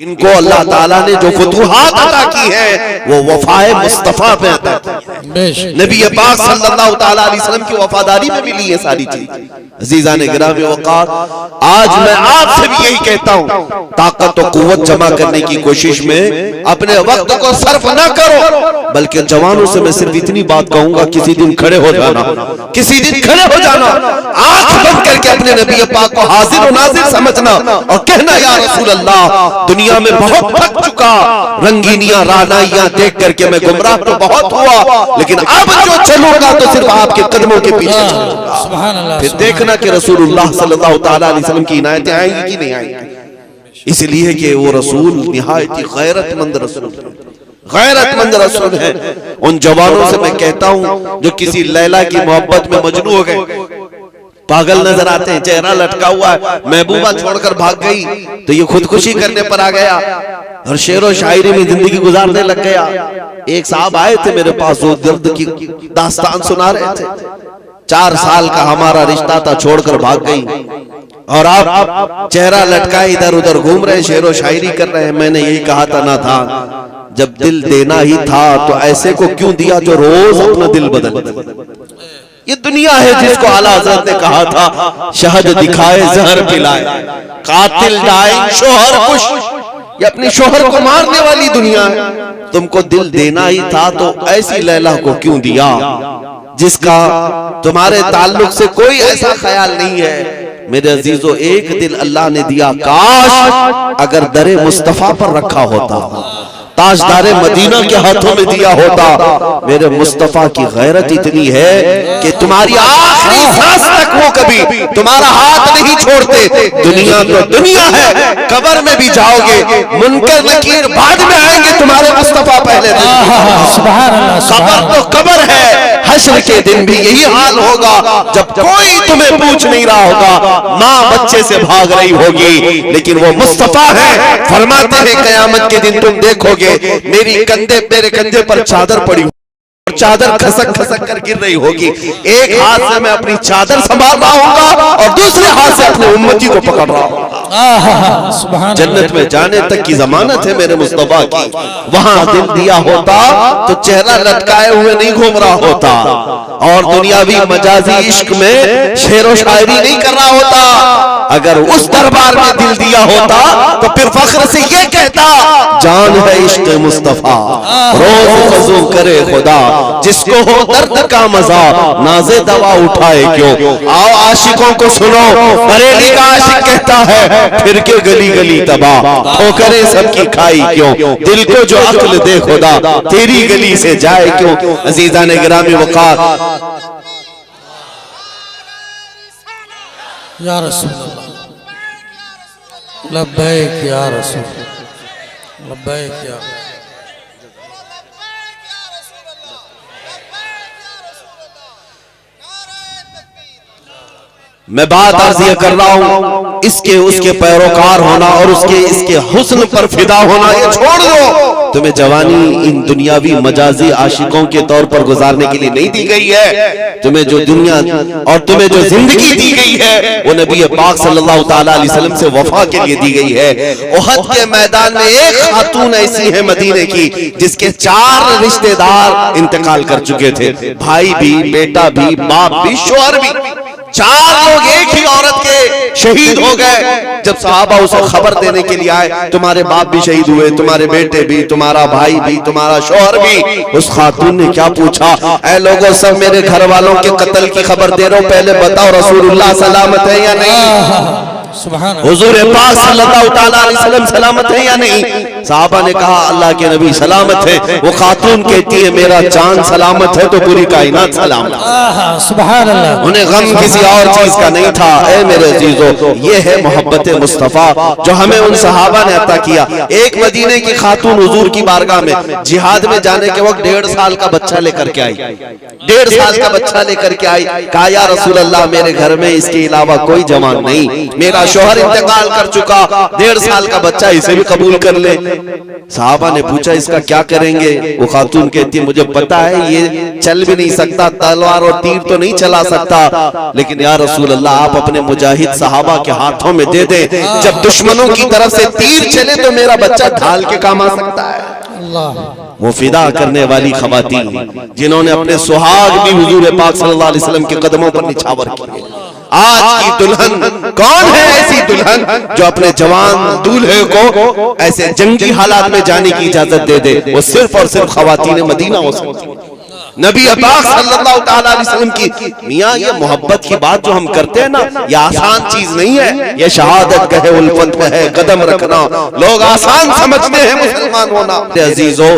इनको अल्लाह ताला ने जो फतूहात अता की है वो वफाए मुस्तफा पे अता की है। नबी पाक सल्लल्लाहु ताला अलैहि वसल्लम की वफादारी में मिली है सारी चीज। अजीजान गिरामी वक़ार, आज मैं आपसे भी यही कहता हूँ, ताकत और कुव्वत जमा करने की कोशिश में अपने वक्त को सर्फ न करो, बल्कि जवानों से मैं सिर्फ इतनी बात कहूंगा, किसी दिन खड़े हो जाना, किसी दिन खड़े हो जाना, आंख बंद करके अपने नबी पाक को हाजिर और नाजिर समझना और कहना, या रसूल अल्लाह, दुनिया में बहुत थक चुका, रंगीनियां रानाइयां देख करके मैं गुमराह तो बहुत हुआ, लेकिन अब जो चलूंगा तो सिर्फ आपके कदमों के पीछे चलूंगा। फिर देखना कि रसूलुल्लाह सल्लल्लाहु ताला अलैहि वसल्लम की इनायतें आएंगी कि नहीं आएंगी। इसलिए कि वो रसूल निहायत ही गैरतमंद रसूल है। उन जवानों से मैं कहता हूं जो किसी लैला की मोहब्बत में मजनू हो गए, पागल नजर आते हैं, चेहरा लटका हुआ है, महबूबा छोड़कर भाग गई तो ये खुदकुशी करने पर आ गया और शेर और शायरी में जिंदगी गुजारने लग गया। एक साहब आए थे मेरे पास, वो दर्द की दास्तान सुना रहे थे। 4 साल का हमारा रिश्ता था, छोड़कर भाग गई और आप चेहरा लटका इधर उधर घूम रहे, शेर और शायरी कर रहे हैं। मैंने यही कहा था ना था, जब दिल देना ही था तो ऐसे को क्यों दिया जो रोज अपना दिल बदल। ये दुनिया है जिसको आला हज़रत ने कहा था, शहद दिखाए जहर पिलाए, कातिल डाए शोहर कुश। ये अपने शोहर को मारने वाली दुनिया है। तुमको दिल देना ही था तो ऐसी लैला को क्यों दिया जिसका तुम्हारे ताल्लुक से कोई ऐसा ख्याल नहीं है। मेरे अजीजों, एक दिल अल्लाह ने दिया, काश अगर दरे मुस्तफा पर रखा होता, ताजदारे मदीना के हाथों में दिया होता। मेरे मुस्तफा की गैरत इतनी है कि तुम्हारी आखिरी सांस तक वो कभी तुम्हारा हाथ नहीं छोड़ते। दुनिया तो दुनिया है, कब्र में भी जाओगे, मुनकर नकीर बाद में आएंगे, तुम्हारे मुस्तफा पहले। कब्र तो कब्र है, हश्र के दिन भी यही हाल होगा, जब कोई तुम्हें पूछ नहीं रहा होगा, माँ बच्चे से भाग रही होगी, लेकिन वो मुस्तफा है। फरमाते हैं कयामत के दिन तुम देखोगे मेरे कंधे पर चादर पड़ी, चादर खसक खसक कर गिर रही होगी। एक हाथ से मैं अपनी चादर संभाल रहा हूँ और दूसरे हाथ से अपने उम्मती को पकड़ रहा हूँ। जन्नत में जाने तक की जमानत है मेरे मुस्तफा की। वहां दिल दिया होता तो चेहरा लटकाए हुए नहीं घूम रहा होता और दुनियावी मजाजी इश्क में शेर व शायरी नहीं कर रहा होता। अगर उस दरबार में दिल दिया होता तो फिर फख्र से ये कहता, जान है इश्क मुस्तफा, रोज वज़ू करे खुदा, जिसको हो दर्द का मजा नाज़े दवा उठाए क्यों। आओ आशिकों को सुनो, बरेली का आशिक कहता है, फिर के गली गली तबाह, ठोकरें सबकी खाई क्यों, दिल को जो अक्ल दे खुदा, तेरी गली से जाए क्यों। अजीज़ान गिरामी वक़ार, या रसूल अल्लाह, लब्बैक या रसूल, लब्बैक या मैं बात अर्ज़ ये कर रहा हूं, इसके उसके पैरोकार होना और उसके इसके हुस्न पर फिदा होना ये छोड़ दो। तुम्हें जवानी इन दुनियावी मजाजी आशिकों के तौर पर गुजारने के लिए नहीं दी गई है। तुम्हें जो दुनिया और तुम्हें जो जिंदगी दी गई है वो नबी पाक सल्लल्लाहु ताला अलैहि वसल्लम से वफा के लिए दी गई है। उहद के मैदान में एक खातून ऐसी है मदीने की जिसके 4 रिश्तेदार इंतकाल कर चुके थे, भाई भी, बेटा भी, बाप भी, शौहर भी। 4 लोग एक ही औरत के शहीद हो गए। जब सहाबा उसे खबर देने के लिए आए, तुम्हारे बाप भी शहीद हुए, तुम्हारे बेटे भी, तुम्हारा भाई भी, तुम्हारा शौहर भी। उस खातून ने क्या पूछा, ऐ लोगों, सब मेरे घर वालों के कत्ल की खबर दे रहा हूं, पहले बताओ रसूलुल्लाह सलामत है या नहीं, हुजूर पाक सल्लल्लाहु ताला अलैहि वसल्लम सलामत है या नहीं। साहबा ने कहा, अल्लाह के नबी सलामत है। वो खातून कहती है, मेरा चांद सलामत है तो पूरी कायनात सलामत है। सुभान अल्लाह। उन्हें गम किसी और चीज का नहीं था। ऐ मेरे अजीजों, ये है मोहब्बत मुस्तफा जो हमें उन सहाबा ने अता किया। एक मदीने की खातून हुजूर की बारगाह में जिहाद में जाने के वक्त 1.5 साल का बच्चा लेकर के आई, 1.5 साल का बच्चा लेकर के आई। कहा, या रसूल अल्लाह, मेरे घर में इसके अलावा कोई जवान नहीं, मेरा शौहर इंतकाल कर चुका, 1.5 साल का बच्चा, इसे भी कबूल कर ले। साहबा ने पूछा इसका क्या करेंगे? वो खातून कहती है मुझे पता है ये चल भी नहीं सकता, तलवार और तीर तो नहीं चला सकता, लेकिन या रसूल अल्लाह आप अपने मुजाहिद सहाबा के हाथों में दे दे, जब दुश्मनों की तरफ से तीर चले तो मेरा बच्चा ढाल के काम आ सकता है। वो फिदा करने वाली खवातीन जिन्होंने अपने सुहाग भी हुजूर पाक सल्लल्लाहु अलैहि वसल्लम के कदमों पर निछावर किए। आज की दुल्हन कौन है ऐसी दुल्हन जो अपने जवान दूल्हे को ऐसे जंगी हालात में जाने की इजाजत दे दे? वो सिर्फ और सिर्फ खवातीन मदीना हो सकती है। नबी पाक सल्लल्लाहु अलैहि वसल्लम की मियां ये मोहब्बत की बात जो हम करते हैं ना, ये आसान चीज नहीं है। ये शहादत का है, उल्फत का है, कदम रखना लोग आसान समझते हैं मुसलमान होना। अजीजों,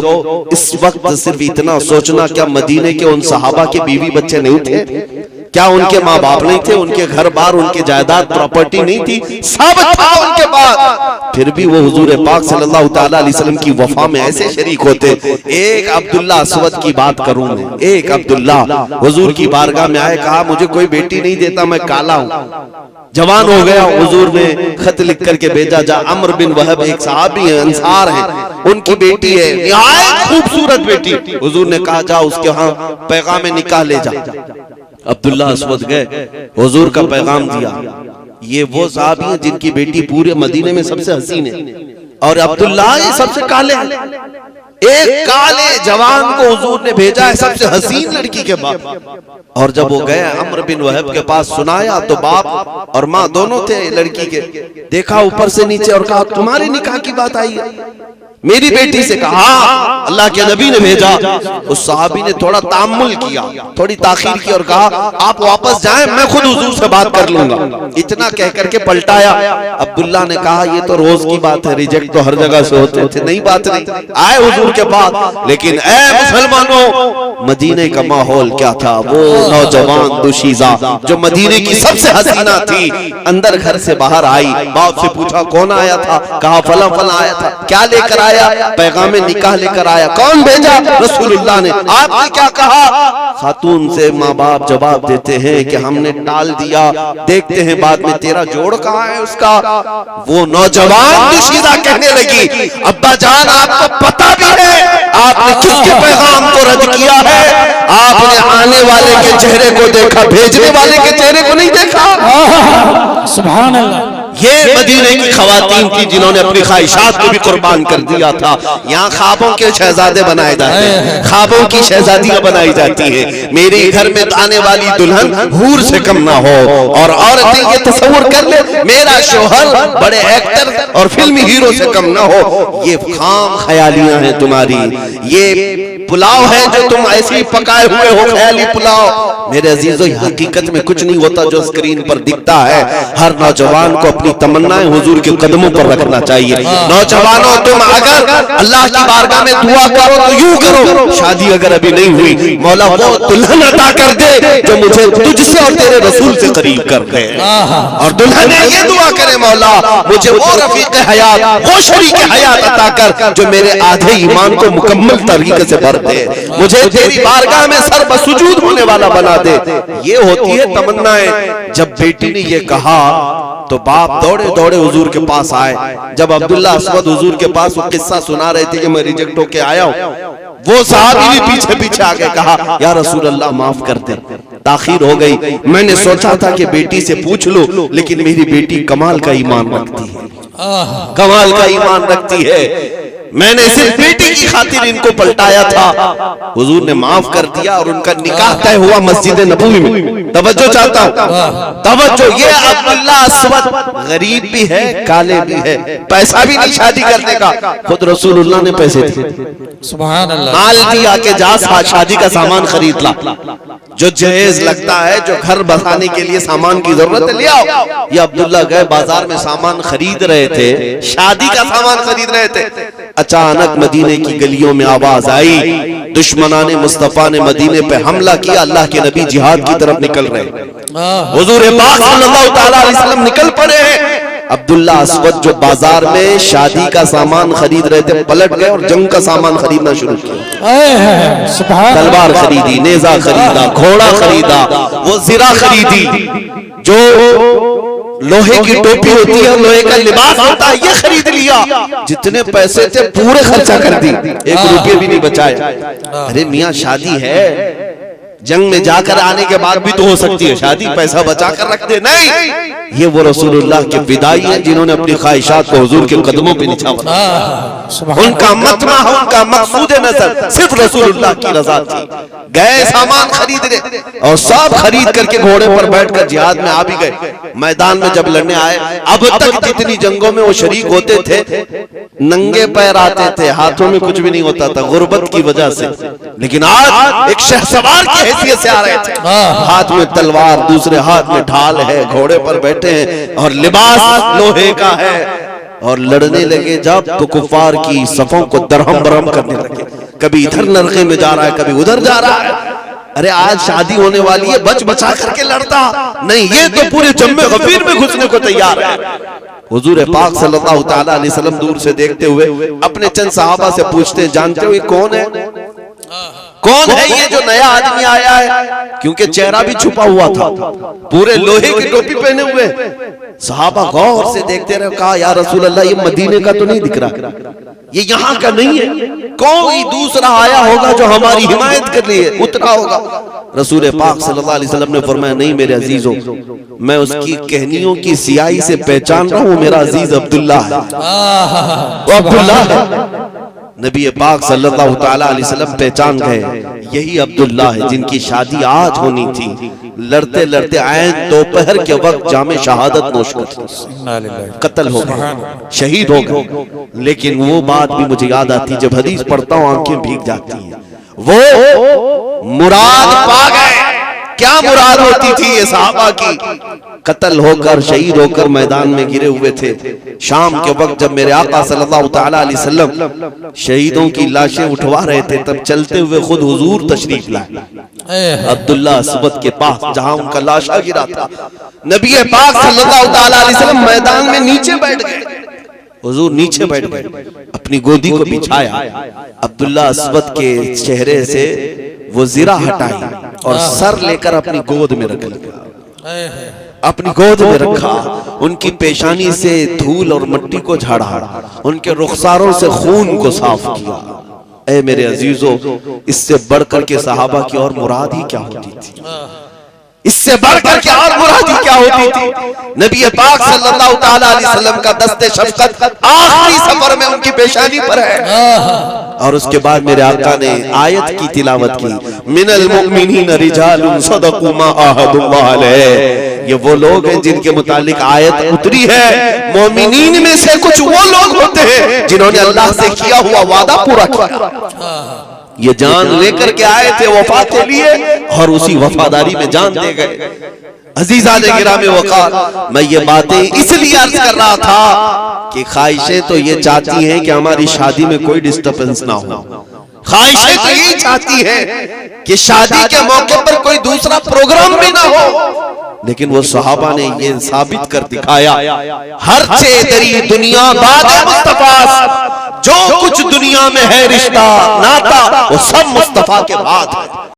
इस वक्त सिर्फ इतना सोचना, क्या मदीने के उन सहाबा के बीवी बच्चे नहीं थे? क्या उनके माँ बाप नहीं थे? उनके घर बार, उनके जायदाद प्रॉपर्टी नहीं थी? सब था उनके पास, फिर भी वो हुजूर पाक सल्लल्लाहु अलैहि वसल्लम की वफा में ऐसे शरीक होते। एक अब्दुल्ला अस्वद की बात करूं मैं, एक अब्दुल्ला हुजूर की बारगाह में आए, कहा मुझे कोई बेटी नहीं देता, मैं काला हूं, जवान हो गया। हुजूर ने खत लिख करके भेजा, जा अम्र बिन वहब एक सहाबी है, अंसार है, उनकी बेटी है, निहायत खूबसूरत बेटी। हुजूर ने कहा जा उसके यहाँ पैगाम निकाह ले जा। अब्दुल्ला अस्वद गए, हुजूर का पैगाम दिया। ये वो साहबी हैं जिनकी बेटी पूरे मदीने में सबसे हसीन है, और अब्दुल्ला ये सबसे काले हैं। एक काले जवान को हुजूर ने भेजा है सबसे हसीन लड़की के बाप। और जब वो गए अम्र बिन वहब के पास, सुनाया तो बाप और माँ दोनों थे लड़की के। देखा ऊपर से नीचे और कहा तुम्हारे निकाह की बात आई है? मेरी बेटी से कहा अल्लाह के नबी ने भेजा। उस सहाबी ने थोड़ा तामुल किया, थोड़ी ताखीर की और कहा आप वापस जाएं, मैं खुद हुजूर से बात कर लूंगा। इतना कह करके पलटाया। अब्दुल्ला ने कहा ये तो रोज की बात है, रिजेक्ट तो हर जगह से होते थे, नहीं बात नहीं। आए हुजूर के पास, लेकिन ऐ मुसलमानों, मदीने का माहौल क्या था? वो नौजवान दुशीजा जो मदीने की सबसे हसीना थी, अंदर घर से बाहर आई। बाप से पूछा कौन आया था? कहा फला फला आया था। क्या लेकर आया? पैगाम निकाह लेकर आया। कौन भेजा? रसूलुल्लाह ने। आपने क्या कहा? खातून से माँ बाप जवाब देते हैं कि हमने टाल दिया, देखते हैं बाद में तेरा जोड़ कहाँ है उसका। वो नौजवान दुशीदा कहने लगी अब्बा जान आपको पता भी है आपने किसके पैगाम को रद्द किया है? आपने आने वाले के चेहरे को देखा, भेजने वाले के चेहरे को नहीं देखा। सुभान अल्लाह। ये मदीने की खवातीन थी जिन्होंने अपनी ख्वाहिशात को भी कुर्बान कर दिया था। यहाँ ख्वाबों के शहजादे बनाए जाते हैं, ख्वाबों की शहजादियां बनाई जाती है। मेरे घर में आने वाली दुल्हन हूर से कम ना हो। और औरतें ये तस्वुर कर ले मेरा शोहर बड़े एक्टर और फिल्मी हीरो से कम ना हो। ये खाम ख्यालियां हैं तुम्हारी, ये पुलाव है जो तुम ऐसे ही पकाए हुए हो, ख्याली पुलाव। मेरे अजीजों, हकीकत में कुछ नहीं होता जो स्क्रीन पर दिखता है। हर नौजवान को अपनी तमन्नाएं हुजूर के कदमों पर रखना चाहिए। नौजवानों, तुम अगर अल्लाह की बारगाह में दुआ करो तो यूं करो, शादी अगर अभी नहीं हुई, मौला वो दुल्हन अता कर दे जो मुझे तुझसे और तेरे रसूल से करीब कर दे। और दुल्हन ये दुआ करे मौला मुझे वो रफीक हयात, वो शरीक हयात अता कर जो मेरे आधे ईमान को मुकम्मल तरीके से भर दे, मुझे तेरी बारगाह में सर बसुजूद होने वाला बना दे। ये होती है तमन्नाएं। जब बेटी ने ये कहा तो बाप दौड़े दौड़े हुजूर के पास आए। जब अब्दुल्ला अस्वद हुजूर के पास वो किस्सा सुना रहे थे कि मैं रिजेक्ट होके आया हूं, वो साहबी भी पीछे पीछे आके कहा या रसूल अल्लाह माफ कर दे, ताखीर हो गई। मैंने सोचा था कि बेटी से पूछ लो, लेकिन मेरी बेटी कमाल का ईमान रखती है, कमाल का ईमान रखती है। मैंने सिर्फ बेटी की खातिर इनको पलटाया था। हुजूर ने माफ कर दिया और उनका निकाह तय हुआ मस्जिद नबवी में। तवज्जो चाहता हूँ, तवज्जो। ये अब्दुल्ला अस्वद गरीब भी है, काले भी है, पैसा भी नहीं शादी करने का, खुद रसूलुल्लाह ने पैसे दिए, सुभान अल्लाह, माल दिया के जा शादी का सामान खरीद ला, जो जहेज लगता है, जो घर बसाने के लिए सामान की जरूरत है ले आओ। ये अब्दुल्ला गए बाजार में सामान खरीद रहे थे, शादी का सामान खरीद रहे थे। अचानक मदीने की गलियों में आवाज आई, दुश्मनाने मुस्तफा ने मदीने पे हमला किया, अल्लाह के नबी जिहाद की तरफ निकल रहे। हुजूर पाक सल्लल्लाहु अलैहि वसल्लम निकल पड़े हैं। अब्दुल्ला अस्वद जो बाजार में शादी का सामान खरीद रहे थे, पलट गए और जंग का सामान खरीदना शुरू किया। तलवार खरीदी, नेजा खरीदा, घोड़ा खरीदा, वो जिरा खरीदी जो लोहे की टोपी होती है, लोहे का लिबास होता है, ये खरीद लिया। जितने पैसे थे पूरे खर्चा कर दी, 1 रुपये भी नहीं बचाए। अरे मियाँ शादी है, जंग में जाकर आने के बाद भी तो हो सकती है शादी, पैसा बचा कर रखते नहीं। ये वो रसूलुल्लाह के विदाई है जिन्होंने अपनी ख्वाहिशात को हुजूर के कदमों पे निछावा। उनका मतमा, उनका मकसूद नजर सिर्फ रसूलुल्लाह की रजा थी। गए सामान खरीदने और सब खरीद करके घोड़े पर बैठकर जिहाद में आ भी गए। मैदान में जब लड़ने आए, अब तक जितनी जंगों में वो शरीक होते थे, नंगे पैर आते थे, हाथों में कुछ भी नहीं होता था गुर्बत की वजह से। लेकिन आज एक शहसवार की हैसियत से आ रहे थे, हाथ में तलवार, दूसरे हाथ में ढाल है, घोड़े पर बैठे हैं और लिबास लोहे का है, और लड़ने लगे जब तो कुफार की सफों को दरहम बरहम करने लगे। कभी इधर नरके में जा रहा है, कभी उधर जा रहा है। अरे आज शादी होने वाली है, बच बचा करके लड़ता नहीं, ये तो पूरे जम्मे गफीर में घुसने को तैयार है। हुजूर पाक सल्लल्लाहु ताला अलैहि वसल्लम दूर से देखते हुए अपने चंद सहाबा से पूछते, जानते हो ये कौन है? कौन है ये जो नया आदमी आया है? क्योंकि चेहरा भी छुपा हुआ था, पूरे लोहे की टोपी पहने हुए। सहाबा गौर से देखते रहे, कहा या रसूल अल्लाह ये मदीने का तो नहीं दिख रहा, ये यहाँ का नहीं है, कोई दूसरा आया होगा जो हमारी हिमायत कर लिए उतना होगा। रसूल पाक सल्लल्लाहु अलैहि वसल्लम ने फरमाया, नहीं मेरे अजीजों, मैं उसकी कहनियों की सियाही से पहचान रहा हूँ, मेरा अजीज अब्दुल्ला है, वो अब्दुल्ला है। नबी पाक सल्लल्लाहु ताला अलैहि वसल्लम पहचान गए, यही अब्दुल्ला है जिनकी शादी आज होनी थी। लड़ते लड़ते ऐन दोपहर के वक्त जामे शहादत नोश कर कत्ल हो गए, शहीद हो गए। लेकिन वो बात भी मुझे याद आती, जब हदीस पढ़ता हूँ आंखें भीग जाती हैं। वो मुराद पा गए। क्या मुराद होती थी ये सहाबा की? कत्ल होकर शहीद होकर मैदान में गिरे हुए थे। शाम के वक्त जब मेरे आका सल्लल्लाहु ताला अलैहि वसल्लम शहीदों की लाशें उठवा रहे थे, तब चलते हुए खुद हुजूर तशरीफ लाए अब्दुल्ला अस्वद के पास, जहां उनका लाशा गिरा था। नबी पाक सल्लल्लाहु ताला अलैहि वसल्लम मैदान में नीचे बैठ गए। हुजूर नीचे बैठ गए, अपनी गोदी को बिछाया, अब्दुल्ला अस्वद के चेहरे से वो जीरा हटाई और सर लेकर अपनी गोद में रख लिया, अपनी गोद में रखा। उनकी पेशानी से धूल और मिट्टी को झाड़ा, उनके रुखसारों से खून को साफ किया। ऐ मेरे अजीजों, इससे बढ़कर के सहाबा की और मुराद ही क्या होती थी? इससे बढ़कर के और मुरादी क्या होती थी? नबी पाक सल्लल्लाहु ताला अलैहि वसल्लम का दस्ते शफ़क़त आखिरी सफर में उनकी पेशानी पर है। और उसके बाद मेरे आका ने आयत की तिलावत की, मिनल मुमिनीन रिजालुन सदक़ू मा आहदुल्लाह अलैह। ये वो लोग हैं जिनके मुतालिक आयत उतरी है। मोमिनीन में से कुछ वो लोग होते हैं जिन्होंने अल्लाह से किया हुआ वादा पूरा किया। ये जान लेकर के आए थे वफा के लिए और उसी वफादारी में जान दे गए। अजीज़ान गिरामे वक़ार, मैं ये बातें इसलिए अर्ज कर रहा था कि ख्वाहिशें तो ये चाहती हैं कि हमारी शादी में कोई डिस्टर्बेंस ना हो। ख्वाहिशें तो यही चाहती हैं कि शादी के मौके पर कोई दूसरा प्रोग्राम भी ना हो। लेकिन वो सहाबा ने ये साबित कर दिखाया, हर चेदरी दुनिया बाद मुस्तफा, जो कुछ दुनिया में है रिश्ता नाता वो सब मुस्तफा के बाद है।